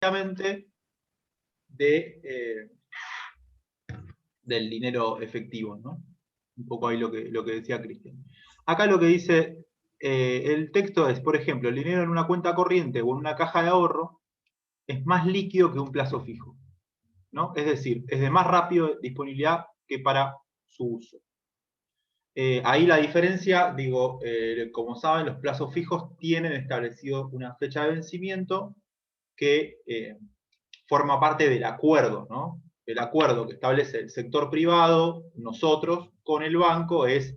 estrictamente del dinero efectivo, ¿no? Un poco ahí lo que decía Cristian. Acá lo que dice el texto es, por ejemplo, el dinero en una cuenta corriente o en una caja de ahorro es más líquido que un plazo fijo, ¿no? Es decir, es de más rápido disponibilidad que para su uso. Ahí la diferencia, digo, como saben, los plazos fijos tienen establecido una fecha de vencimiento que forma parte del acuerdo, ¿no? El acuerdo que establece el sector privado, nosotros, con el banco, es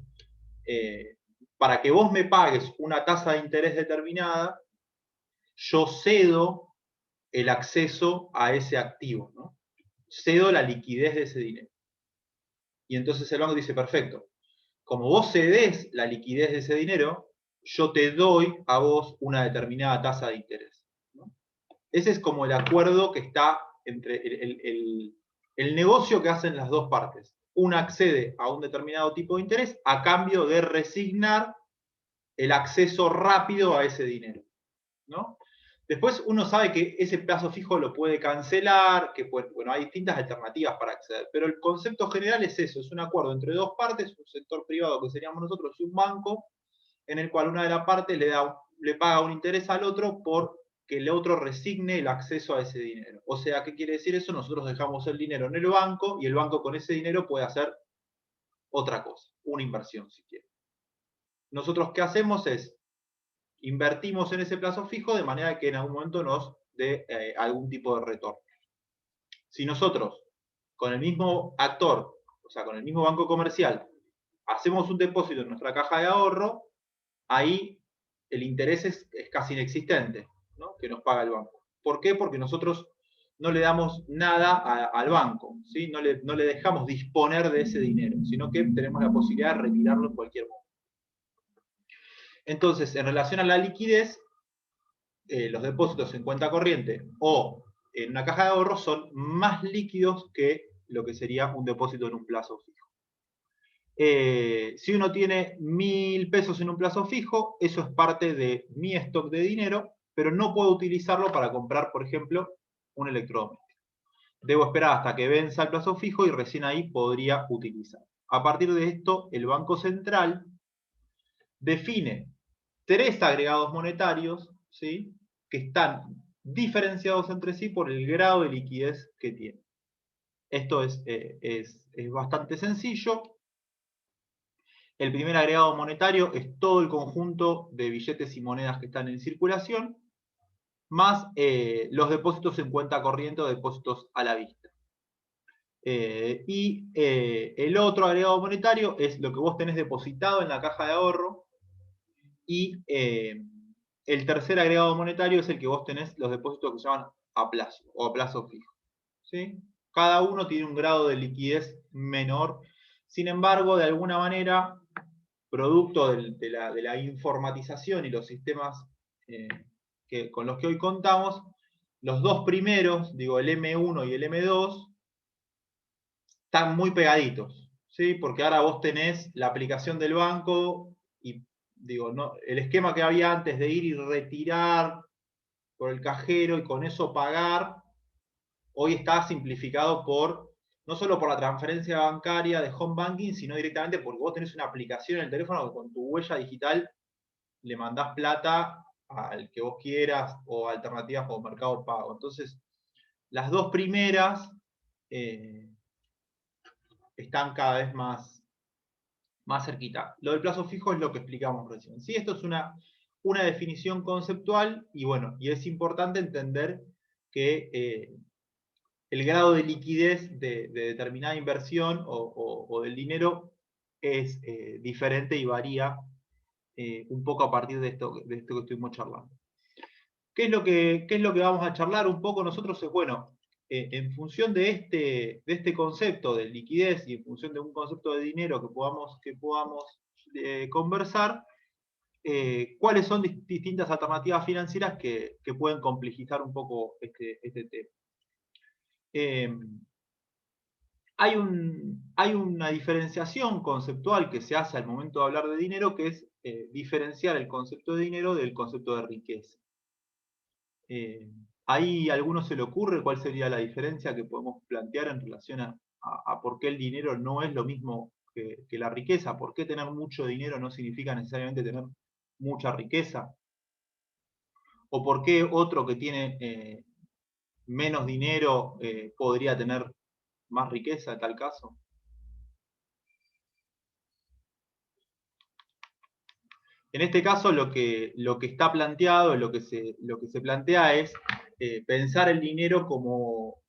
para que vos me pagues una tasa de interés determinada, yo cedo el acceso a ese activo, ¿no? Cedo la liquidez de ese dinero. Y entonces el banco dice, perfecto, como vos cedés la liquidez de ese dinero, yo te doy a vos una determinada tasa de interés, ¿no? Ese es como el acuerdo que está entre el negocio que hacen las dos partes. Una accede a un determinado tipo de interés a cambio de resignar el acceso rápido a ese dinero, ¿no? Después uno sabe que ese plazo fijo lo puede cancelar, que bueno, hay distintas alternativas para acceder, pero el concepto general es eso, es un acuerdo entre dos partes, un sector privado que seríamos nosotros y un banco, en el cual una de las partes le paga un interés al otro por que el otro resigne el acceso a ese dinero. O sea, ¿qué quiere decir eso? Nosotros dejamos el dinero en el banco y el banco con ese dinero puede hacer otra cosa, una inversión si quiere. Nosotros ¿qué hacemos? Es invertimos en ese plazo fijo de manera que en algún momento nos dé algún tipo de retorno. Si nosotros, con el mismo actor, o sea, con el mismo banco comercial, hacemos un depósito en nuestra caja de ahorro, ahí el interés es casi inexistente, ¿no? Que nos paga el banco. ¿Por qué? Porque nosotros no le damos nada al banco, ¿sí? No le dejamos disponer de ese dinero, sino que tenemos la posibilidad de retirarlo en cualquier momento. Entonces, en relación a la liquidez, los depósitos en cuenta corriente o en una caja de ahorro son más líquidos que lo que sería un depósito en un plazo fijo. Si uno tiene 1.000 pesos en un plazo fijo, eso es parte de mi stock de dinero, pero no puedo utilizarlo para comprar, por ejemplo, un electrodoméstico. Debo esperar hasta que venza el plazo fijo y recién ahí podría utilizar. A partir de esto, el Banco Central define 3 agregados monetarios, ¿sí?, que están diferenciados entre sí por el grado de liquidez que tienen. Esto es bastante sencillo. El primer agregado monetario es todo el conjunto de billetes y monedas que están en circulación, más los depósitos en cuenta corriente o depósitos a la vista. El otro agregado monetario es lo que vos tenés depositado en la caja de ahorro, y el tercer agregado monetario es el que vos tenés los depósitos que se llaman a plazo o a plazo fijo, ¿sí? Cada uno tiene un grado de liquidez menor. Sin embargo, de alguna manera, producto de la informatización y los sistemas con los que hoy contamos, los dos primeros, digo el M1 y el M2, están muy pegaditos, ¿sí? Porque ahora vos tenés la aplicación del banco y digo, no, el esquema que había antes de ir y retirar por el cajero y con eso pagar, hoy está simplificado no solo por la transferencia bancaria de home banking, sino directamente porque vos tenés una aplicación en el teléfono que con tu huella digital le mandás plata al que vos quieras o alternativas como Mercado Pago. Entonces, las dos primeras están cada vez más cerquita. Lo del plazo fijo es lo que explicamos recién. Sí, esto es una definición conceptual y bueno, y es importante entender que el grado de liquidez de determinada inversión o del dinero es diferente y varía un poco a partir de esto que estuvimos charlando. ¿Qué es lo que vamos a charlar un poco nosotros? Es bueno, en función de este concepto de liquidez y en función de un concepto de dinero que podamos conversar, cuáles son distintas alternativas financieras que pueden complejizar un poco este tema. Hay una diferenciación conceptual que se hace al momento de hablar de dinero, que es diferenciar el concepto de dinero del concepto de riqueza. ¿Ahí a alguno se le ocurre cuál sería la diferencia que podemos plantear en relación a por qué el dinero no es lo mismo que la riqueza? ¿Por qué tener mucho dinero no significa necesariamente tener mucha riqueza? ¿O por qué otro que tiene menos dinero podría tener más riqueza en tal caso? En este caso lo que está planteado, lo que se plantea es pensar el dinero como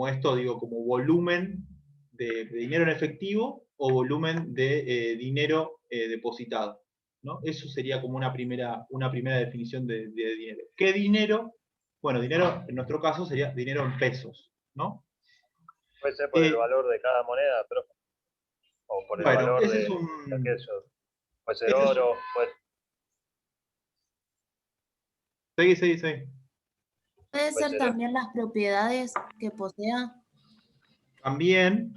esto, digo, como volumen de dinero en efectivo o volumen de dinero depositado, ¿no? Eso sería como una primera definición de dinero. ¿Qué dinero? Bueno, dinero en nuestro caso sería dinero en pesos, ¿no? Puede ser por el valor de cada moneda, pero, o por el Bueno, valor ese es de aquello. Puede ser ese es, oro, puede... seguí. Puede puede ser ser también las propiedades que posea. También,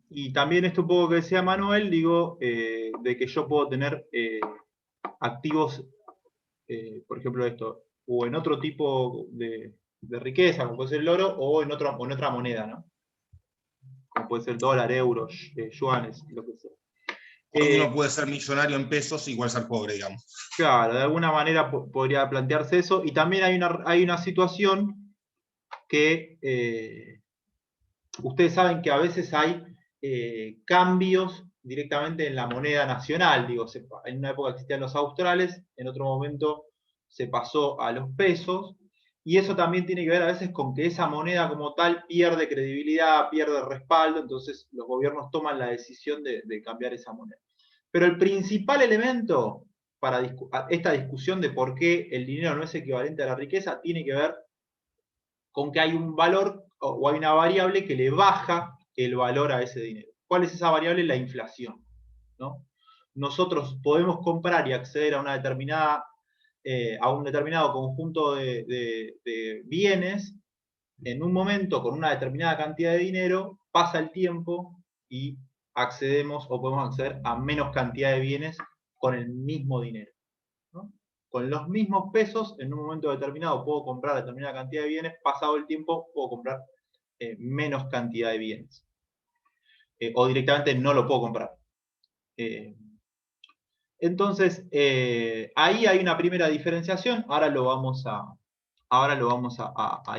y también esto un poco que decía Manuel, digo, de que yo puedo tener activos, por ejemplo esto, o en otro tipo de riqueza, como puede ser el oro, o en otra moneda, ¿no? Como puede ser dólar, euros, yuanes, lo que sea. Lo mismo puede ser millonario en pesos, igual ser pobre, digamos. Claro, de alguna manera podría plantearse eso. Y también hay una situación que ustedes saben que a veces hay cambios directamente en la moneda nacional. Digo, en una época existían los australes, en otro momento se pasó a los pesos, y eso también tiene que ver a veces con que esa moneda como tal pierde credibilidad, pierde respaldo, entonces los gobiernos toman la decisión de cambiar esa moneda. Pero el principal elemento para esta discusión de por qué el dinero no es equivalente a la riqueza tiene que ver con que hay un valor o hay una variable que le baja el valor a ese dinero. ¿Cuál es esa variable? La inflación, ¿no? Nosotros podemos comprar y acceder a una determinada, a un determinado conjunto de bienes en un momento con una determinada cantidad de dinero, pasa el tiempo y accedemos o podemos acceder a menos cantidad de bienes con el mismo dinero, ¿no? Con los mismos pesos, en un momento determinado puedo comprar determinada cantidad de bienes, pasado el tiempo puedo comprar menos cantidad de bienes. O directamente no lo puedo comprar. Entonces, ahí hay una primera diferenciación, ahora lo vamos a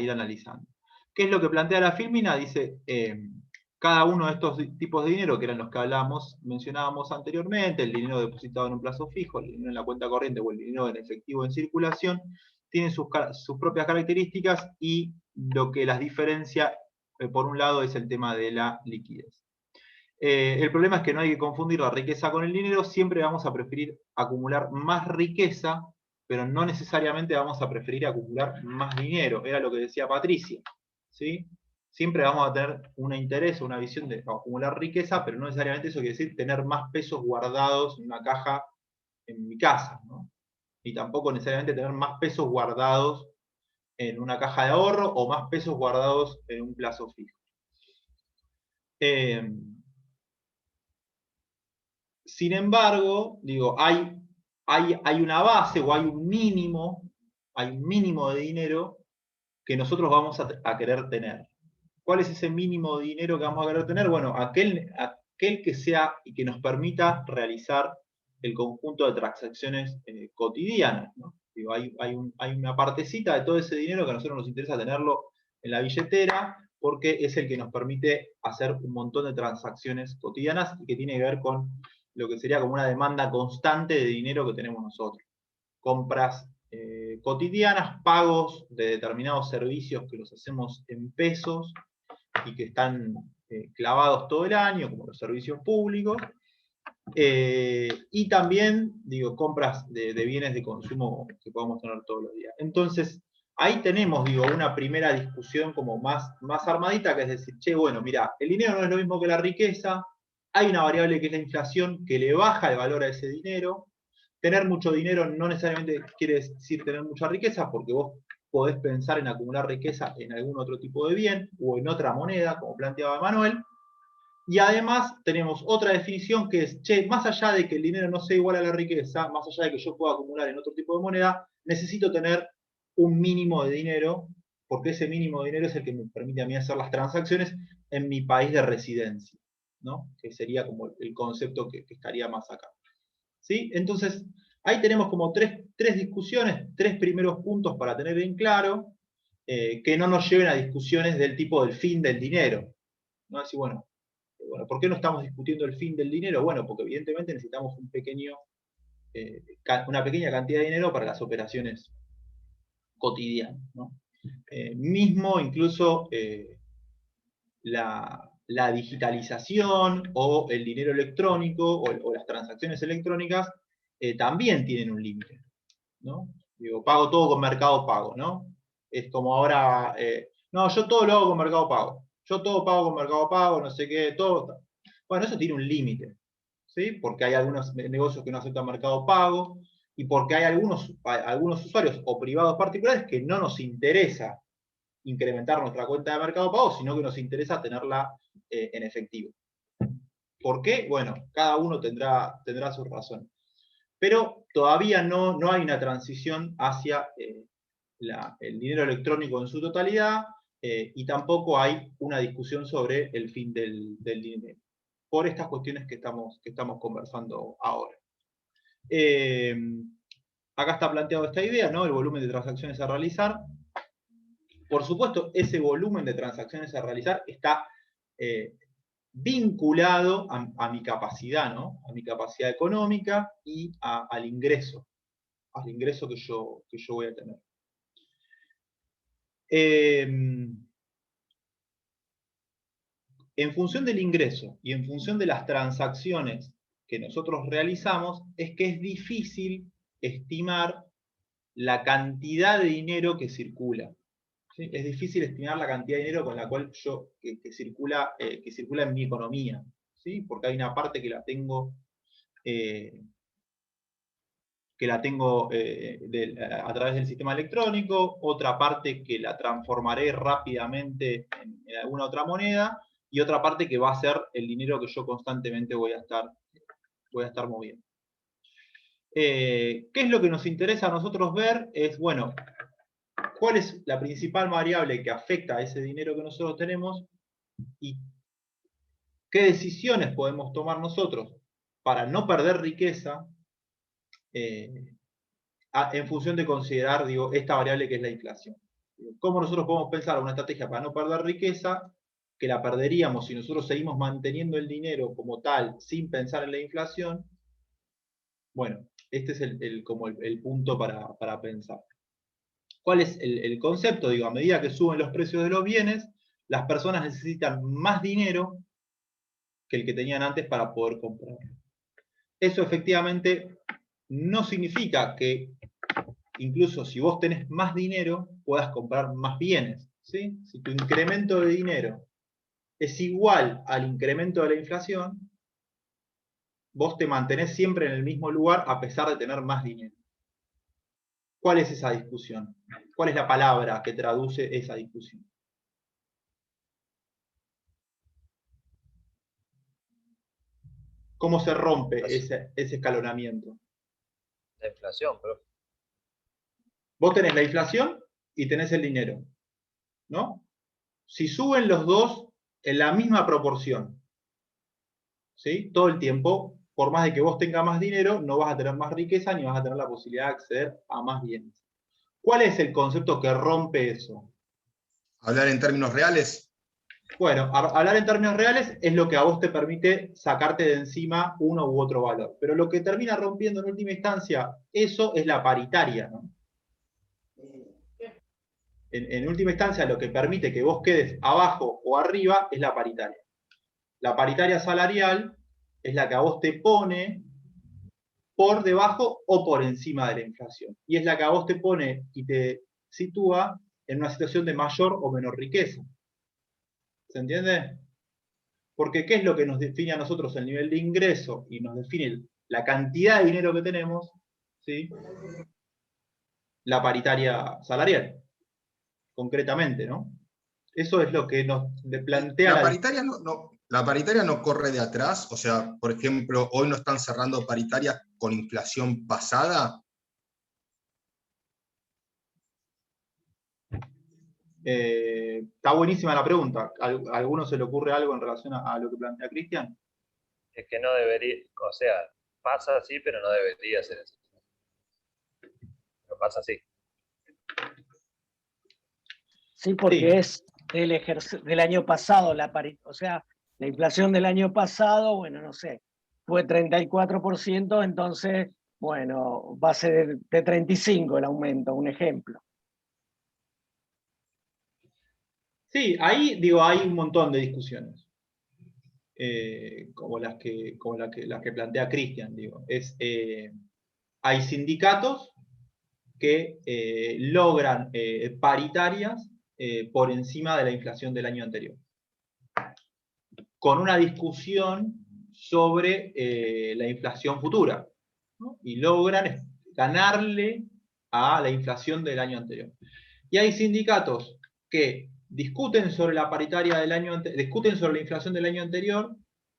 ir analizando. ¿Qué es lo que plantea la Filmina? Dice, cada uno de estos tipos de dinero, que eran los que mencionábamos anteriormente, el dinero depositado en un plazo fijo, el dinero en la cuenta corriente o el dinero en efectivo en circulación, tienen sus propias características y lo que las diferencia, por un lado, es el tema de la liquidez. El problema es que no hay que confundir la riqueza con el dinero, siempre vamos a preferir acumular más riqueza, pero no necesariamente vamos a preferir acumular más dinero, era lo que decía Patricia, ¿sí? Siempre vamos a tener un interés o una visión de acumular riqueza, pero no necesariamente eso quiere decir tener más pesos guardados en una caja en mi casa, ¿no? Y tampoco necesariamente tener más pesos guardados en una caja de ahorro o más pesos guardados en un plazo fijo. Sin embargo, digo, hay una base o hay un mínimo de dinero que nosotros vamos a querer tener. ¿Cuál es ese mínimo de dinero que vamos a querer tener? Bueno, aquel que sea y que nos permita realizar el conjunto de transacciones cotidianas, ¿no? Digo, hay una partecita de todo ese dinero que a nosotros nos interesa tenerlo en la billetera porque es el que nos permite hacer un montón de transacciones cotidianas y que tiene que ver con lo que sería como una demanda constante de dinero que tenemos nosotros. Compras cotidianas, pagos de determinados servicios que los hacemos en pesos y que están clavados todo el año, como los servicios públicos, y también, digo, compras de bienes de consumo que podemos tener todos los días. Entonces, ahí tenemos, digo, una primera discusión como más armadita, que es decir, che, bueno, mira, el dinero no es lo mismo que la riqueza, hay una variable que es la inflación que le baja el valor a ese dinero. Tener mucho dinero no necesariamente quiere decir tener mucha riqueza, porque vos podés pensar en acumular riqueza en algún otro tipo de bien o en otra moneda, como planteaba Manuel. Y además tenemos otra definición que es, che, más allá de que el dinero no sea igual a la riqueza, más allá de que yo pueda acumular en otro tipo de moneda, necesito tener un mínimo de dinero, porque ese mínimo de dinero es el que me permite a mí hacer las transacciones en mi país de residencia, ¿no? Que sería como el concepto que estaría más acá. ¿Sí? Entonces, ahí tenemos como tres discusiones, tres primeros puntos para tener bien claro, que no nos lleven a discusiones del tipo del fin del dinero. ¿No? Así, bueno, ¿por qué no estamos discutiendo el fin del dinero? Bueno, porque evidentemente necesitamos una pequeña cantidad de dinero para las operaciones cotidianas, ¿no? Mismo incluso la digitalización o el dinero electrónico o las transacciones electrónicas también tienen un límite, ¿no? Digo, pago todo con Mercado Pago, ¿no? Es como ahora, no, yo todo lo hago con Mercado Pago. Yo todo pago con Mercado Pago, no sé qué, todo. Bueno, eso tiene un límite, ¿sí? Porque hay algunos negocios que no aceptan Mercado Pago y porque hay algunos usuarios o privados particulares que no nos interesa incrementar nuestra cuenta de Mercado Pago, sino que nos interesa tenerla en efectivo. ¿Por qué? Bueno, cada uno tendrá sus razones. Pero todavía no hay una transición hacia el dinero electrónico en su totalidad y tampoco hay una discusión sobre el fin del dinero, por estas cuestiones que estamos conversando ahora. Acá está planteado esta idea, ¿no? El volumen de transacciones a realizar. Por supuesto, ese volumen de transacciones a realizar está vinculado a mi capacidad, ¿no? A mi capacidad económica y al ingreso que yo voy a tener. En función del ingreso y en función de las transacciones que nosotros realizamos, es que es difícil estimar la cantidad de dinero que circula. ¿Sí? Es difícil estimar la cantidad de dinero con la cual que circula en mi economía, ¿sí? Porque hay una parte que la tengo a través del sistema electrónico, otra parte que la transformaré rápidamente en alguna otra moneda, y otra parte que va a ser el dinero que yo constantemente voy a estar moviendo. ¿Qué es lo que nos interesa a nosotros ver? Es, bueno, ¿cuál es la principal variable que afecta a ese dinero que nosotros tenemos? ¿Y qué decisiones podemos tomar nosotros para no perder riqueza en función de considerar, digo, esta variable que es la inflación? ¿Cómo nosotros podemos pensar una estrategia para no perder riqueza, que la perderíamos si nosotros seguimos manteniendo el dinero como tal, sin pensar en la inflación? Bueno, este es como el punto para pensar. ¿Cuál es el concepto? Digo, a medida que suben los precios de los bienes, las personas necesitan más dinero que el que tenían antes para poder comprar. Eso efectivamente no significa que incluso si vos tenés más dinero, puedas comprar más bienes, ¿sí? Si tu incremento de dinero es igual al incremento de la inflación, vos te mantenés siempre en el mismo lugar a pesar de tener más dinero. ¿Cuál es esa discusión? ¿Cuál es la palabra que traduce esa discusión? ¿Cómo se rompe ese escalonamiento? La inflación, profe. Vos tenés la inflación y tenés el dinero, ¿no? Si suben los dos en la misma proporción, ¿sí? Todo el tiempo, por más de que vos tengas más dinero, no vas a tener más riqueza ni vas a tener la posibilidad de acceder a más bienes. ¿Cuál es el concepto que rompe eso? ¿Hablar en términos reales? Bueno, hablar en términos reales es lo que a vos te permite sacarte de encima uno u otro valor. Pero lo que termina rompiendo en última instancia eso es la paritaria, ¿no? En última instancia, lo que permite que vos quedes abajo o arriba es la paritaria. La paritaria salarial es la que a vos te pone por debajo o por encima de la inflación. Y es la que a vos te pone y te sitúa en una situación de mayor o menor riqueza. ¿Se entiende? Porque ¿qué es lo que nos define a nosotros el nivel de ingreso y nos define la cantidad de dinero que tenemos? ¿Sí? La paritaria salarial, concretamente, ¿no? Eso es lo que nos plantea la paritaria no corre de atrás, o sea, por ejemplo, hoy no están cerrando paritarias con inflación pasada. Está buenísima la pregunta. ¿A alguno se le ocurre algo en relación a lo que plantea Cristian? Es que no debería, o sea, pasa así, pero no debería ser así. Pero pasa así. Sí, porque Sí. es del año pasado, o sea, la inflación del año pasado, bueno, no sé, fue 34%, entonces, bueno, va a ser de 35 el aumento, un ejemplo. Sí, ahí digo, hay un montón de discusiones. Como las que plantea Cristian, digo. Hay sindicatos que logran paritarias por encima de la inflación del año anterior, con una discusión sobre la inflación futura, ¿no? Y logran ganarle a la inflación del año anterior. Y hay sindicatos que discuten sobre la paritaria del año discuten sobre la inflación del año anterior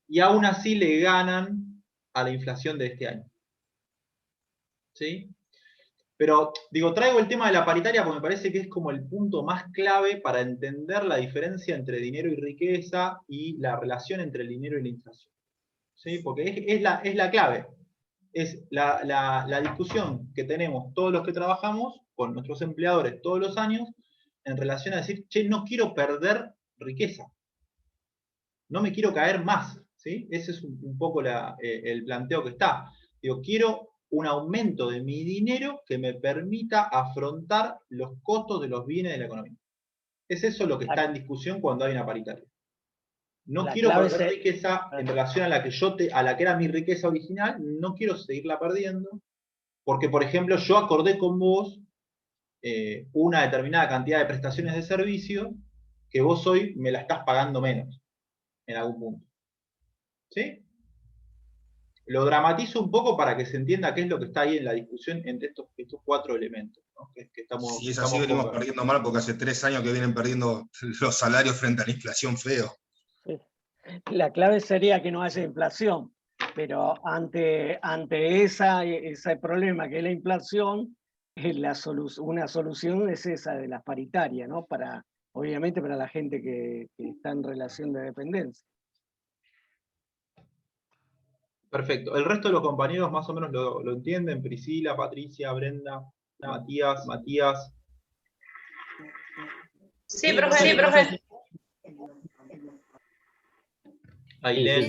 y aún así le ganan a la inflación de este año. ¿Sí? Pero, digo, traigo el tema de la paritaria porque me parece que es como el punto más clave para entender la diferencia entre dinero y riqueza y la relación entre el dinero y la inflación. ¿Sí? Porque es la clave. Es la discusión que tenemos todos los que trabajamos con nuestros empleadores todos los años en relación a decir, che, no quiero perder riqueza. No me quiero caer más. ¿Sí? Ese es un poco el planteo que está. Digo, quiero un aumento de mi dinero que me permita afrontar los costos de los bienes de la economía. Es eso lo que está en discusión cuando hay una paritaria. No quiero perder riqueza en relación a la que era mi riqueza original, no quiero seguirla perdiendo, porque, por ejemplo, yo acordé con vos una determinada cantidad de prestaciones de servicio que vos hoy me la estás pagando menos, en algún punto. ¿Sí? Lo dramatizo un poco para que se entienda qué es lo que está ahí en la discusión entre estos cuatro elementos, ¿no? que estamos, si es así, venimos perdiendo mal porque hace 3 años que vienen perdiendo los salarios frente a la inflación feo. La clave sería que no haya inflación, pero ante ese problema que es la inflación, una solución es esa de las paritarias, ¿no? Obviamente para la gente que está en relación de dependencia. Perfecto. El resto de los compañeros más o menos lo entienden. Priscila, Patricia, Brenda, Matías. Sí, profe. Ailén.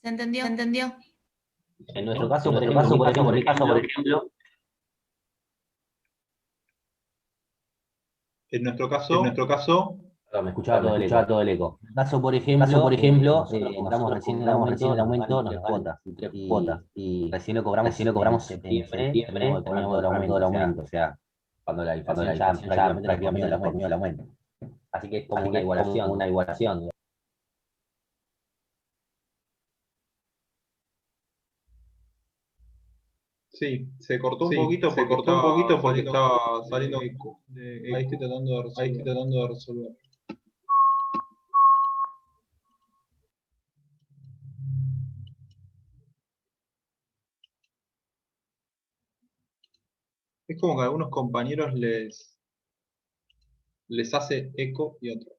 ¿Se entendió? En nuestro caso, por ejemplo, En nuestro caso, me escuchaba todo el eco. En caso, por ejemplo, cobramos recién el aumento, nos cuotas, y recién lo cobramos en septiembre, tenemos todo el aumento, o sea, cuando la inflación ya prácticamente nos comió el aumento. Así que es como una igualación. sí, se cortó un poquito porque estaba saliendo eco. Ahí estoy tratando de resolver. Es como que a algunos compañeros les hace eco y otros.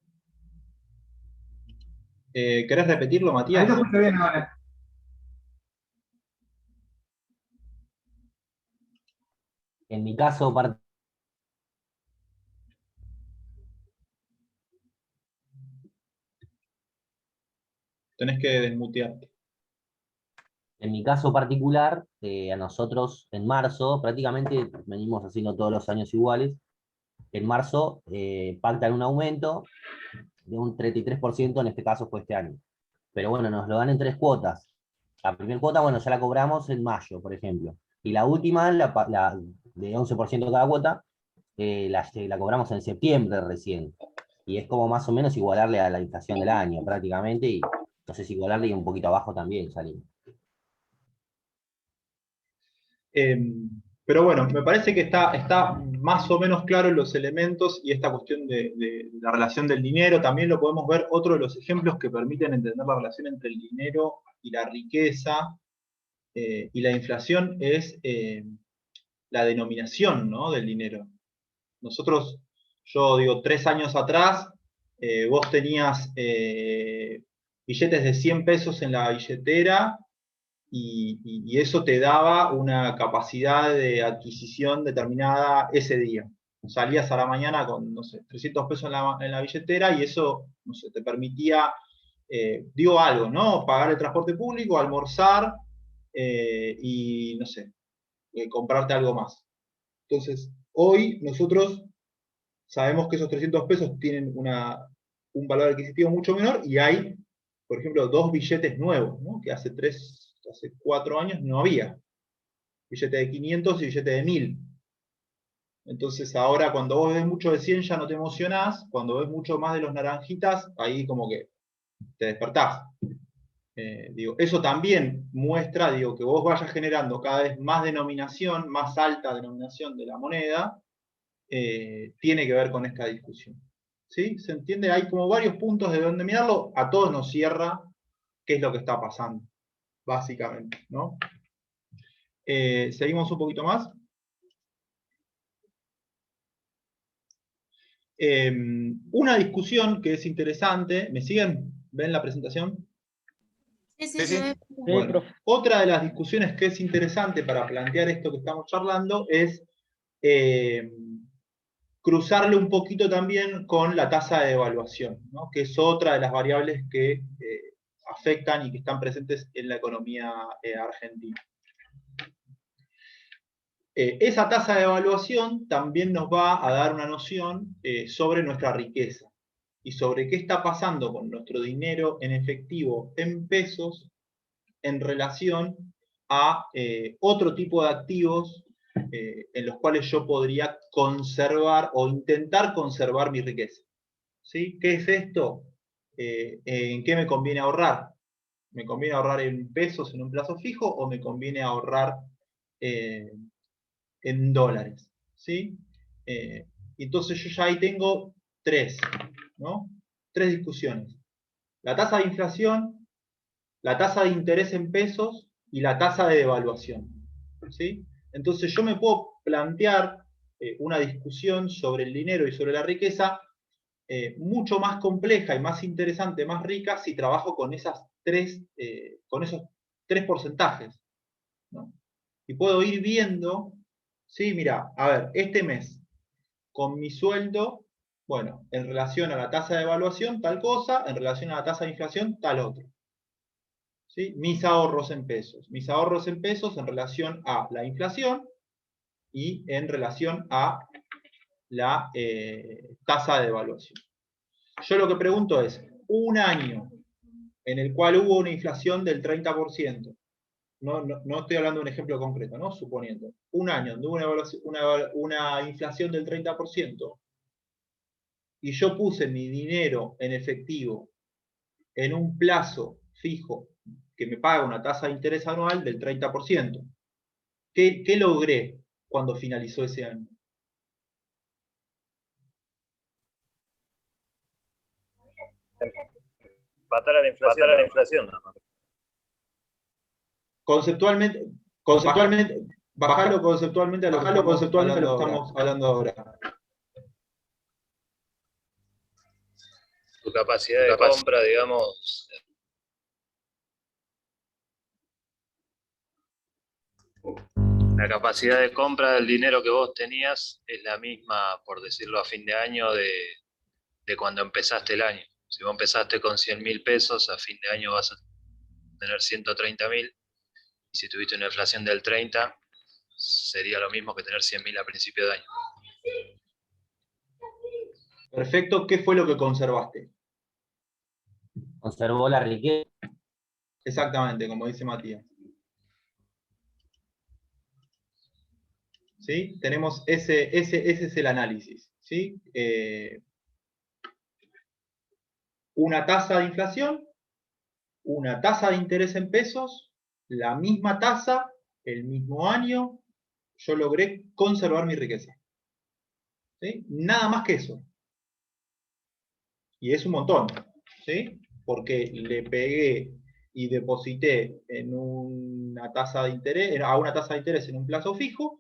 ¿Querés repetirlo, Matías? Ahí lo escucho bien ahora. En mi caso, Tenés que desmutearte. En mi caso particular, a nosotros en marzo, prácticamente venimos haciendo todos los años iguales, en marzo pactan un aumento de un 33%, en este caso fue este año. Pero bueno, nos lo dan en 3 cuotas. La primera cuota, bueno, ya la cobramos en mayo, por ejemplo. Y la última, de 11% cada cuota, la cobramos en septiembre recién. Y es como más o menos igualarle a la inflación del año, prácticamente, y no sé si igualarle y un poquito abajo también salimos. Pero bueno, me parece que está más o menos claro los elementos y esta cuestión de la relación del dinero. También lo podemos ver, otro de los ejemplos que permiten entender la relación entre el dinero y la riqueza y la inflación es la denominación, ¿no?, del dinero. Nosotros, yo digo, 3 años atrás, vos tenías billetes de 100 pesos en la billetera y eso te daba una capacidad de adquisición determinada ese día. Salías a la mañana con, no sé, 300 pesos en la billetera y eso, no sé, te permitía, digo algo, ¿no? Pagar el transporte público, almorzar y, no sé, comprarte algo más. Entonces, hoy nosotros sabemos que esos 300 pesos tienen un valor adquisitivo mucho menor y hay, por ejemplo, 2 billetes nuevos, ¿no? Que hace 4 años no había. Billete de 500 y billete de 1000. Entonces ahora cuando vos ves mucho de 100 ya no te emocionás, cuando ves mucho más de los naranjitas, ahí como que te despertás. Digo, eso también muestra, digo, que vos vayas generando cada vez más denominación, más alta denominación de la moneda, tiene que ver con esta discusión. ¿Sí? ¿Se entiende? Hay como varios puntos de donde mirarlo, a todos nos cierra qué es lo que está pasando, básicamente, ¿no? Seguimos un poquito más. Una discusión que es interesante, ¿me siguen? ¿Ven la presentación? Sí, Sí, sí. se ve. Bueno, profe. otra de las discusiones que es interesante para plantear esto que estamos charlando es cruzarle un poquito también con la tasa de devaluación, ¿no? Que es otra de las variables que afectan y que están presentes en la economía argentina. Esa tasa de evaluación también nos va a dar una noción sobre nuestra riqueza y sobre qué está pasando con nuestro dinero en efectivo en pesos en relación a otro tipo de activos en los cuales yo podría conservar o intentar conservar mi riqueza. ¿Sí? ¿Qué es esto? ¿En qué me conviene ahorrar? ¿Me conviene ahorrar en pesos en un plazo fijo o me conviene ahorrar en dólares? ¿Sí? Entonces yo ya ahí tengo 3, ¿no? 3 discusiones. La tasa de inflación, la tasa de interés en pesos y la tasa de devaluación. ¿Sí? Entonces yo me puedo plantear una discusión sobre el dinero y sobre la riqueza mucho más compleja y más interesante, más rica, si trabajo con esos 3 porcentajes, ¿no? Y puedo ir viendo, sí, mira, a ver, este mes, con mi sueldo, bueno, en relación a la tasa de evaluación, tal cosa, en relación a la tasa de inflación, tal otro. ¿Sí? Mis ahorros en pesos en relación a la inflación y en relación a la tasa de evaluación. Yo lo que pregunto es, un año en el cual hubo una inflación del 30%, no estoy hablando de un ejemplo concreto, ¿no? Suponiendo, un año donde hubo una inflación del 30%, y yo puse mi dinero en efectivo en un plazo fijo que me paga una tasa de interés anual del 30%. ¿Qué logré cuando finalizó ese año? Empatar a la inflación. Conceptualmente, bajarlo conceptualmente a lo que estamos hablando ahora. Tu capacidad de compra, digamos. La capacidad de compra del dinero que vos tenías es la misma, por decirlo, a fin de año de cuando empezaste el año. Si vos empezaste con 100.000 pesos, a fin de año vas a tener 130.000. Y si tuviste una inflación del 30, sería lo mismo que tener 100.000 a principio de año. Perfecto, ¿qué fue lo que conservaste? Conservó la riqueza. Exactamente, como dice Matías. ¿Sí? Tenemos ese es el análisis. ¿Sí? Una tasa de inflación, una tasa de interés en pesos, la misma tasa, el mismo año, yo logré conservar mi riqueza. ¿Sí? Nada más que eso. Y es un montón, ¿sí? Porque le pegué y deposité en una tasa de interés, a una tasa de interés en un plazo fijo,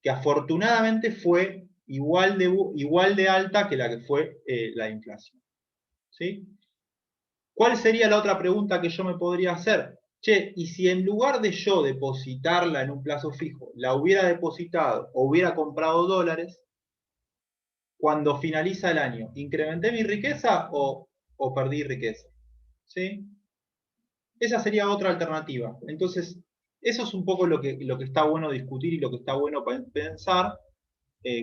que afortunadamente fue igual de alta que la que fue la inflación. ¿Sí? ¿Cuál sería la otra pregunta que yo me podría hacer? Che, y si en lugar de yo depositarla en un plazo fijo, la hubiera depositado o hubiera comprado dólares, cuando finaliza el año, ¿incrementé mi riqueza o perdí riqueza? ¿Sí? Esa sería otra alternativa. Entonces, eso es un poco lo que está bueno discutir y lo que está bueno pensar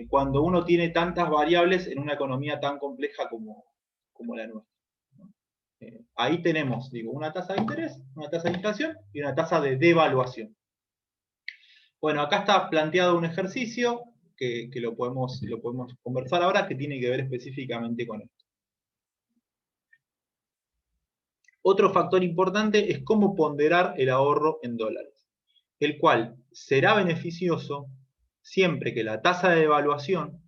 cuando uno tiene tantas variables en una economía tan compleja como la nuestra. Ahí tenemos, digo, una tasa de interés, una tasa de inflación y una tasa de devaluación. Bueno, acá está planteado un ejercicio que lo podemos conversar ahora, que tiene que ver específicamente con esto. Otro factor importante es cómo ponderar el ahorro en dólares, el cual será beneficioso siempre que la tasa de devaluación,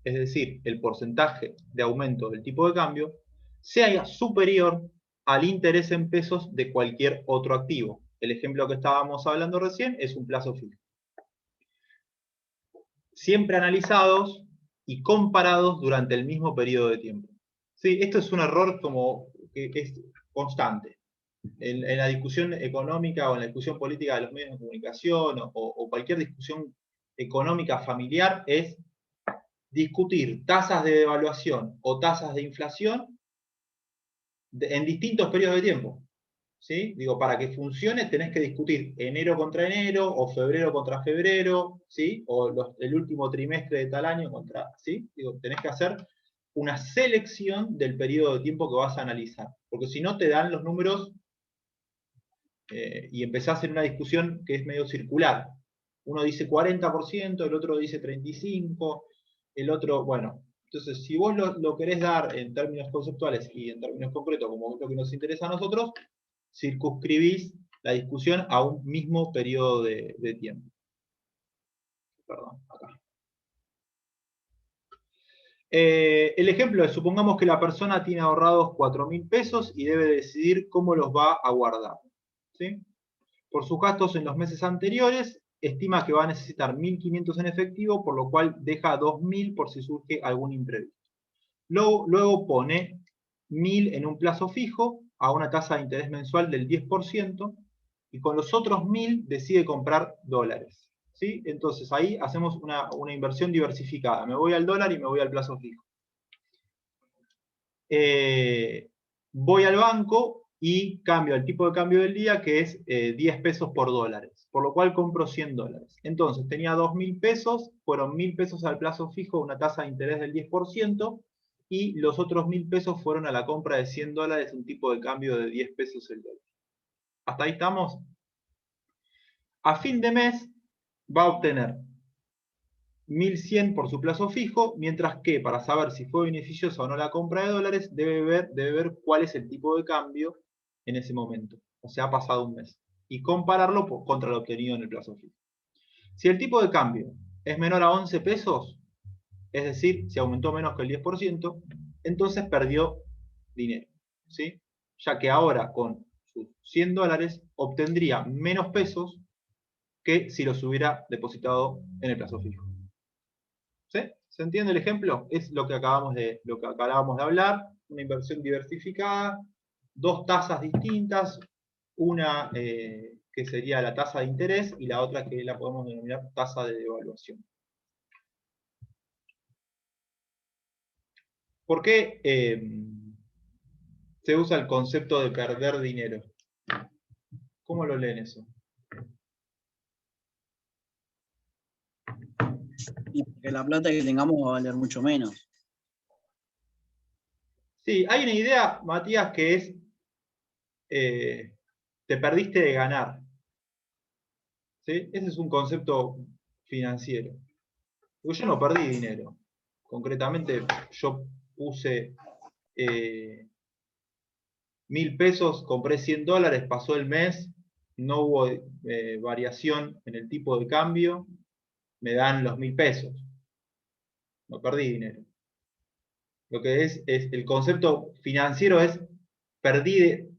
es decir, el porcentaje de aumento del tipo de cambio, sea superior al interés en pesos de cualquier otro activo. El ejemplo que estábamos hablando recién es un plazo fijo. Siempre analizados y comparados durante el mismo periodo de tiempo. Sí, esto es un error como que es constante. En la discusión económica o en la discusión política de los medios de comunicación o cualquier discusión económica familiar es discutir tasas de devaluación o tasas de inflación en distintos periodos de tiempo. ¿Sí? Digo, para que funcione tenés que discutir enero contra enero, o febrero contra febrero, ¿sí? O el último trimestre de tal año contra, ¿sí? Digo, tenés que hacer una selección del periodo de tiempo que vas a analizar, porque si no te dan los números y empezás en una discusión que es medio circular. Uno dice 40%, el otro dice 35%, el otro, bueno. Entonces, si vos lo querés dar en términos conceptuales y en términos concretos, como es lo que nos interesa a nosotros, circunscribís la discusión a un mismo periodo de tiempo. Perdón, acá. El ejemplo es, supongamos que la persona tiene ahorrados 4.000 pesos y debe decidir cómo los va a guardar. ¿Sí? Por sus gastos en los meses anteriores, estima que va a necesitar 1.500 en efectivo, por lo cual deja 2.000 por si surge algún imprevisto. Luego pone 1.000 en un plazo fijo, a una tasa de interés mensual del 10%, y con los otros 1.000 decide comprar dólares. ¿Sí? Entonces ahí hacemos una inversión diversificada. Me voy al dólar y me voy al plazo fijo. Voy al banco y cambio el tipo de cambio del día, que es 10 pesos por dólares, por lo cual compro 100 dólares. Entonces tenía 2.000 pesos, fueron 1.000 pesos al plazo fijo, una tasa de interés del 10%, y los otros 1.000 pesos fueron a la compra de 100 dólares, un tipo de cambio de 10 pesos el dólar. ¿Hasta ahí estamos? A fin de mes va a obtener 1.100 por su plazo fijo, mientras que para saber si fue beneficiosa o no la compra de dólares, debe ver cuál es el tipo de cambio en ese momento. O sea, ha pasado un mes. Y compararlo contra lo obtenido en el plazo fijo. Si el tipo de cambio es menor a 11 pesos, es decir, si aumentó menos que el 10%, entonces perdió dinero. ¿Sí? Ya que ahora con sus 100 dólares obtendría menos pesos que si los hubiera depositado en el plazo fijo. ¿Sí? ¿Se entiende el ejemplo? Es lo que acabábamos de hablar, una inversión diversificada, dos tasas distintas, una que sería la tasa de interés y la otra que la podemos denominar tasa de devaluación. ¿Por qué se usa el concepto de perder dinero? ¿Cómo lo leen eso? Y porque la plata que tengamos va a valer mucho menos. Sí, hay una idea, Matías, que es te perdiste de ganar. ¿Sí? Ese es un concepto financiero. Porque yo no perdí dinero. Concretamente, yo puse 1.000 pesos, compré 100 dólares, pasó el mes, no hubo variación en el tipo de cambio, me dan los 1.000 pesos. No perdí dinero. Lo que es el concepto financiero es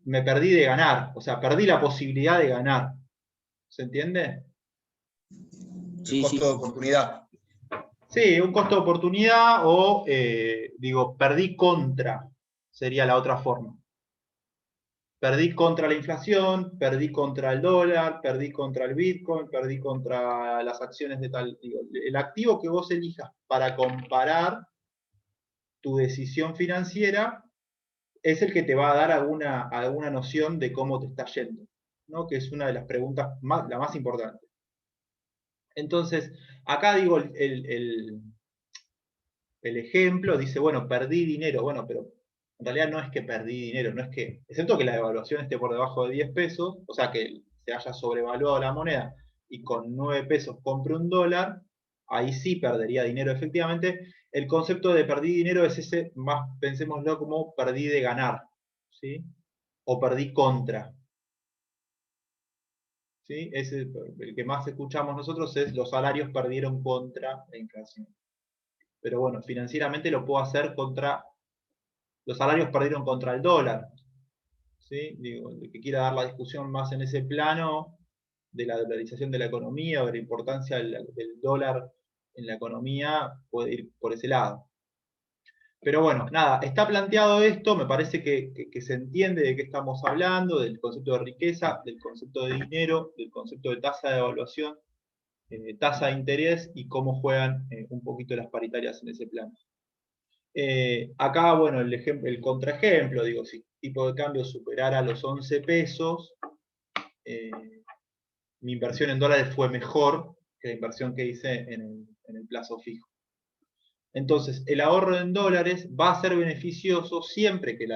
me perdí de ganar, o sea, perdí la posibilidad de ganar. ¿Se entiende? El costo de oportunidad. Sí, un costo de oportunidad o, digo, perdí contra, sería la otra forma. Perdí contra la inflación, perdí contra el dólar, perdí contra el Bitcoin, perdí contra las acciones de tal. Digo, el activo que vos elijas para comparar tu decisión financiera es el que te va a dar alguna noción de cómo te está yendo, ¿no? Que es una de las preguntas la más importante. Entonces, acá digo, el ejemplo dice, bueno, perdí dinero. Bueno, pero en realidad no es que perdí dinero, no es que, excepto que la devaluación esté por debajo de 10 pesos, o sea, que se haya sobrevaluado la moneda y con 9 pesos compre un dólar, ahí sí perdería dinero efectivamente. El concepto de perdí dinero es ese, más pensémoslo como perdí de ganar, ¿sí? O perdí contra. ¿Sí? El que más escuchamos nosotros es los salarios perdieron contra la inflación. Pero bueno, financieramente lo puedo hacer contra, los salarios perdieron contra el dólar. ¿Sí? Digo, el que quiera dar la discusión más en ese plano de la dolarización de la economía o de la importancia del dólar en la economía, puede ir por ese lado. Pero bueno, nada, está planteado esto, me parece que se entiende de qué estamos hablando, del concepto de riqueza, del concepto de dinero, del concepto de tasa de evaluación, tasa de interés y cómo juegan un poquito las paritarias en ese plano. Acá, bueno, el contraejemplo, digo, si el tipo de cambio superara los 11 pesos, mi inversión en dólares fue mejor que la inversión que hice en el plazo fijo. Entonces, el ahorro en dólares va a ser beneficioso siempre que la